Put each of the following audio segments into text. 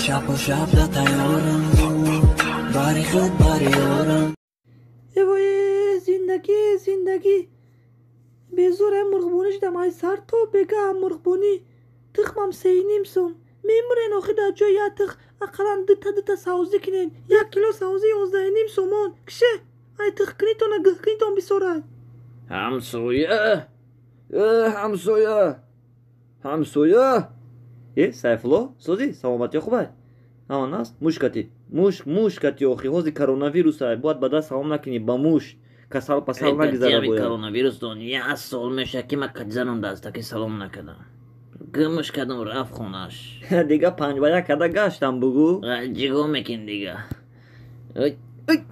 شب و شب دا تیارم باری خود باریارم اوه زندگی به زور مرغبونی شدم ای سر تو بگه مرغبونی تخمم سینیم سون میمورن آخی در جای یک تخ اقلا دتا سوزی کنین 1 کیلو سوزی 11.5 سومون کشه ای تخ کنیتون اگه کنیتون بیسورای همسویه Сайфулло созӣ саломатӣ хубай ҳамон аст муш кати муш кати охи ҳози коронавирус бояд ба даст салом накунӣ ба муш касал пасал нагизара бояд коронавирус дон 1 сол меша ки ма катзанам дастаки салом накардам гмш кардам рафт хонаш дига 5 ба 1 када гаштам бугу ҷиго мекин дига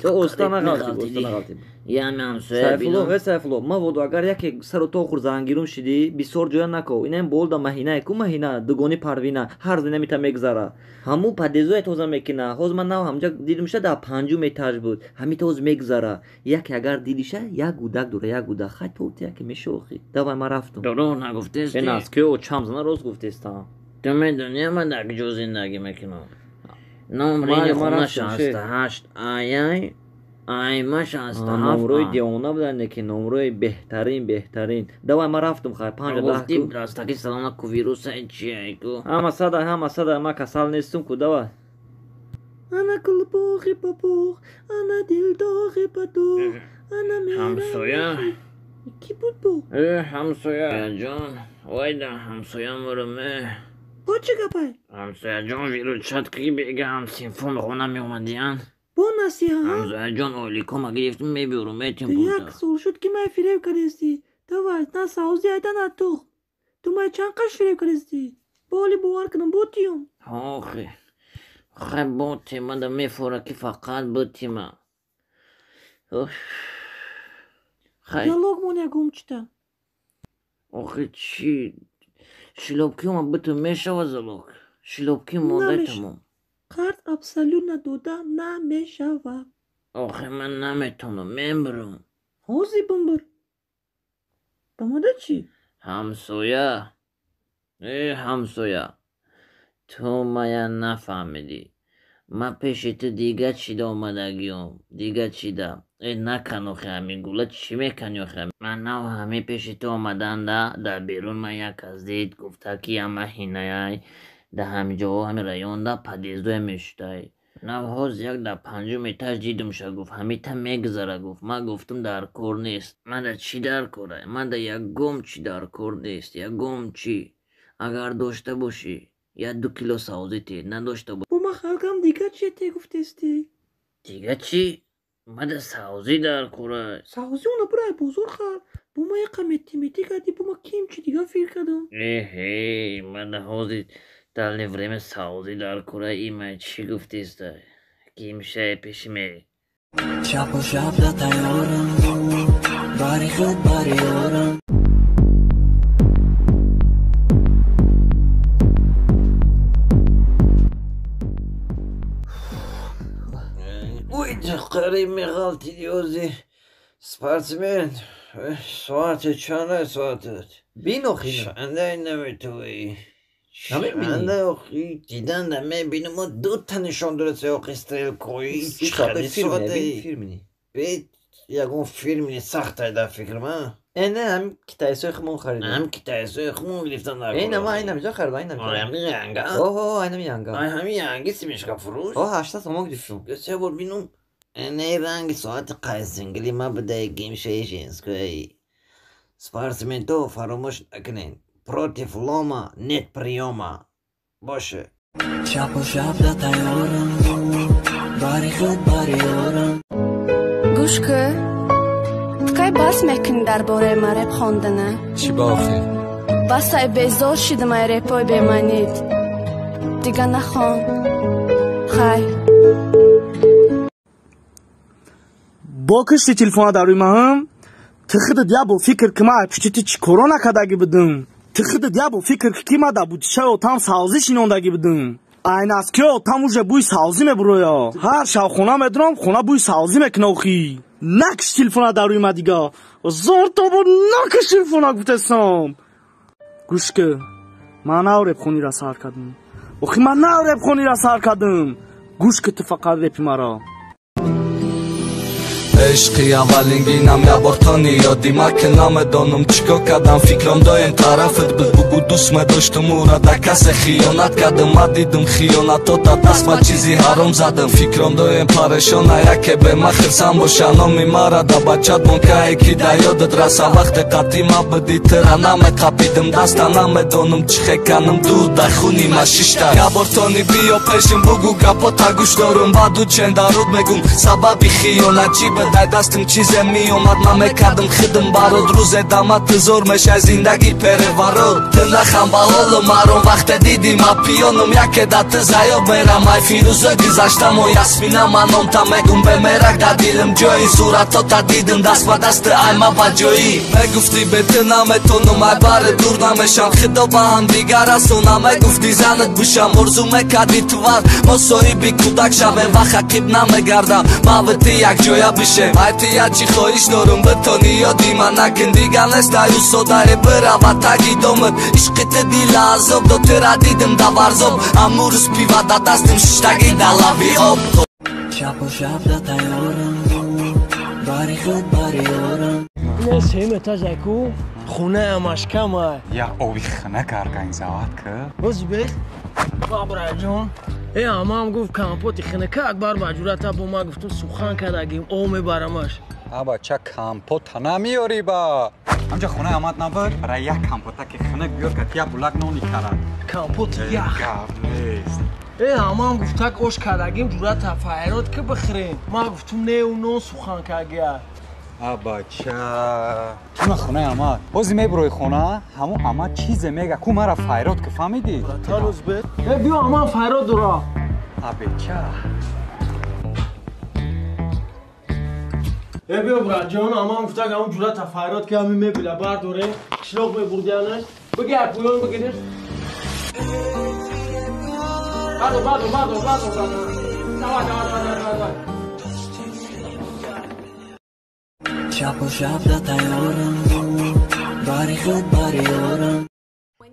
остана Сайфулло маводо агар яке сару то охур зангирум шидӣ бисёр ҷоя наков инам болда маҳинае ку маҳина дугони парвина ҳар зинамита мегзара ҳаму падезое тоза мекина ҳоз ман нав ҳамҷа дидимша дар 5 этаж буд ҳамита ҳоз мегзара яке агар дидиша як гудак дора як гудак хай то яке мешохи давай ма рафтум дурӯғ нагуфтести энас кё чамзана рост гуфтестам ту медонӣ ман дар куҷо зиндагӣ мекунам номри хона 68 айма 67 номрои диёна будане ки номрои беҳтарин давай ма рафтум хай 5 гуфтӣ растаки салона ку вирусаи чие ку ҳама сада ма касал нестум ку давай ана кулбоғи папоғ ана дилдоғи падоғ ана ҳамсоя ки буд бо ҳамсояҷон вайда ҳамсоямурме бо чӣ гапай ҳамсояҷон вирусчат ки бега ҳамсинфон хона меомадиян бо насиҳа ҳамсояҷон ойликома гирифтим мебиёрум метим як сол шуд ки май фиреб кардестӣ давай на савзӣ айда на тухм ту май чанд қаш фиреб кардестӣ боли бовар кунам ботиём охи хай ботима да мефора ки фақат ботима ялог мон ягом чита охи чӣ шилобкиёма биту мешава залог шилобки мондай тамом қард абсолютно дода намешава охи ман наметонам мемирам ҳози бимбир бамода чӣ ҳамсоя ту мая нафаҳмидӣ ма пеши ту дига чида омадагиём дига чида накан охи ҳамин гула чӣ мекани охи ман нав ҳами пеши ту омаданда дар берун ма як аз дид гуфта ки ама ҳинаяй да ҳамиҷоҳо ҳами районда падездоя мешудай навҳоз як дар 5 этаж дидумша гуфт ҳамита мегзара гуфт ма гуфтум дар кор нест ман да чӣ дар корай ман да ягом чӣ дар кор нест ягом чӣ агар дошта бошӣ я 2 кило савзите надошта бо ма халкам дига чӣ те гуфтестӣ дига чӣ ма да савзӣ дар корай савзӣ уна бурай бозор хар бо ма яқа метти кардӣ бо ма ким чӣ дига фикр кардам ма да ҳозир дали время савзӣ дар корай имай чӣ гуфтестай кимшае пеши мери شب و شب دا تیارم باری خود باریارم ой қариб меғалтиди ҳози спортсмен соате чанда соатат бинохина чандай наметавоӣ чандай охи диданда мебинам мо 2 та нишон дураса охи стрелкои ягон фирми сахтай дар фикрама эне ҳам китайсои хумон харидам ҳам китайсои хумон гирифтам дар айнамҷо харидам ҳами янга ҳами янги симешка фурӯш 8 сомо гирифтум се бор бинум эне ранги соати қайсингили ма будай гимшаи женскои спортсменто фаромӯш накунед против лома нет приёма боше شب و شب دا تیارم باری خود باریارم گوش که تکای بس میکنی در باره ما رپ خوندنه چی باخی؟ بسای بیزار شده ما رپای بمانید دیگه نخوان خیر با کشتی تلفون داروی ما هم تخید دیابو فکر که ما پشتی چی کرونا کداگی بدم تخید دیابو فکر که ما دا بود شو تام سازی شینونداگی بدم این از که تام اوجه بوی سازی میبرویا هر شو خونه میدونم خونه بوی سازی میکنوخی نکش تلفون داروی ما دیگه زور تو با نکش تلفون گفتستم گوش که من او رپ خونی را سر کردم охи ман на репхониро сар кардам гӯш ки ту фақат репи маро عشقی اولین گینم یا بارتانی یادی ما که نمیدانم چیکار کردم فکرم دایم طرفت بود بگو دوست می داشتم او را در کس خیانت کردم ما دیدم خیانتات دست ما چیزی حرام زدم فکرم دایم پریشانه یکی به ما خرسم باشه نامی مرا در بچت مونکه یکی در یادت رسه وقت قدی ما بدی ترا نمیقبیدم دستا نمیدانم چی کنم دو در خونی ما ششتا یا بارتانی بیا پیشم بگو گپا تا گوش دارم بعدو چند درود میگم سببی خیانت چی به در دستم چیزه می اومد من میکردم خدم برات روز دمت زور میشه زندگی پروراد تنخم با حال مرون وقت دیدی ما پیانم یک دت زیاب میرم ای فیروزه گذشتم و یاسمینه منم تا میگم به میرک در دیلم جایی صورتا تا دیدم دست با دست ای ما با جایی میگفتی بهت نمیتونم ای بر دور نمیشم خدا با هم دیگر رسونم میگفتی زنت بوشم ارزو میکردی تو ور ما صاحبی کودک شوه و خقیب نمیگردم موتی یک جایا بشه Այդիա չի խոյիշ նորում բտոնի յոդի մանակն դիգանես դայու սոդայ բրավա տագի դոմըտ Իշկիտ դիլա ազով դո տրա դիդմ դավարզով Ամուրս պիվա դատաստım շշտագի դալավի օպ شب و شب دتایورم باری خود باری یورم نه سیم تازکو خونه همش کمه یا اوی خنه کارگاین زواد که بزبه بابرا جون ای هم گفت کامپوتی خنه که اکبر بجورتا با ما گفتم سوخان کردگیم او میبرمش آبا چه کامپوت نمیاری با همجا خونه آمد نبر برای یک کامپوتا که خنه بیار که تیا بلک نونی کرد کامپوت یخ گفت نیست ای هم گفت اوش کردگیم جورتا فایرات که بخریم ما گفتم نه و نون سوخان کردگیم آبا چه ما خونه آمد بازی میبروی خونه همون آمد چیزه میگه کو مرا فایرات که فهمیدی تانوز بد ای بیا امان فایرات دورا آبا چه ای بیا برا جان امان گفت همون جورتا فایرات که همین میبیله برداره شلوغ میبردیانش بگی اپویان بگیرش بادو شب و شب دتایورم باری خود باری یورم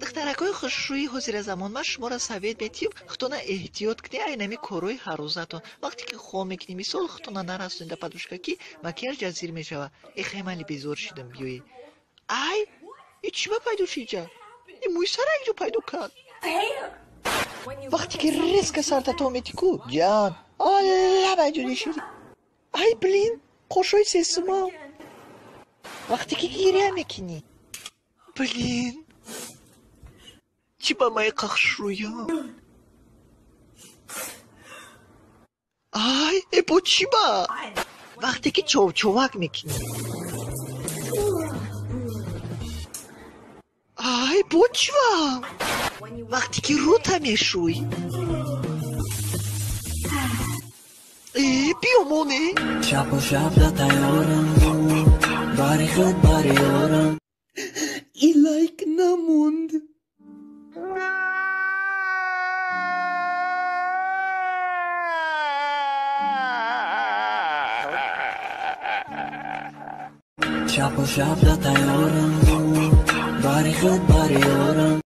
دخترکای خوشرویی حضور زمان ما شما را سوید بتیم خطونا احتیاط کنی اینمی کروی حروزتون وقتی که خواه میکنی مثال خطونا نرسونده پدوشکا کی مکیاج جزیر میشوه ای خیمالی بیزور شدم بیوی ای ای چی با پیدو شیجا ای موی سر اینجا پیدو کرد وقتی که ریسک سرتا تو میتیکو جان آلا بجوری شدی ای بلین خوشوی سیسما وقتی که گیره میکنی بلین چی با مای قخشرویا ای با چی با وقتی که چوک میکنی ای با چی با وقتی که روتا میشوی ای بیامونه شب و شب دتایورم باری خود باری یورم ای لایک نموند شب و شب دتایورم باری خود باری یورم